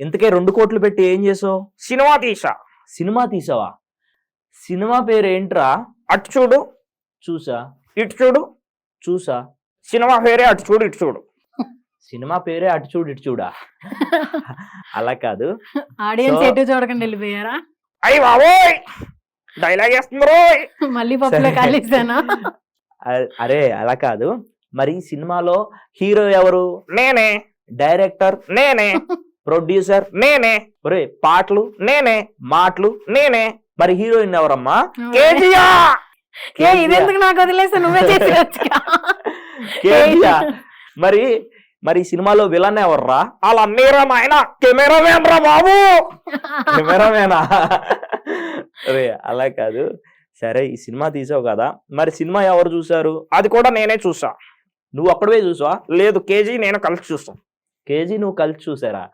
ఇంతకే 2 కోట్లు పెట్టి ఏం చేసావు? సినిమా తీసా. సినిమా తీసావా? సినిమా పేరు ఏంట్రా? అటు చూడు చూసా. ఇటు చూడు. చూసా. సినిమా పేరే అటు చూడు ఇటు చూడు. సినిమా పేరే అటు చూడు ఇటు చూడా? అలా కాదు. ఆడియన్స్ ఎటు చూడకుండా వెళ్ళిపోయారా? అయ్యి బాబోయ్ డైలాగ్ వేస్తుంది. మళ్ళీ పప్పులో కాలేసానా? అరే అలా కాదు. మరి సినిమాలో హీరో ఎవరు? నేనే. డైరెక్టర్ నేనే. ప్రొడ్యూసర్ నేనే. ఒరే పాటలు నేనే. మాటలు నేనే. మరి హీరోయిన్ ఎవరమ్మా? కేజీఆర్. ఇదెందుకు నాకు వదిలేసా, నువ్వే చేసేయొచ్చుగా. కేజీఆర్. మరి మరి సినిమాలో విలన్ ఎవర్రా? అలా మీరా నాయన కెమెరామెన్ రా బాబు. కెమెరామేనా? అరే అలా కాదు. సరే ఈ సినిమా తీసావు కదా, మరి సినిమా ఎవరు చూసారు? అది కూడా నేనే చూసా. నువ్వు అక్కడే చూసావా? లేదు, కేజీ నేను కలిసి చూస్తాం. కేజీ నువ్వు కలిసి చూసారా?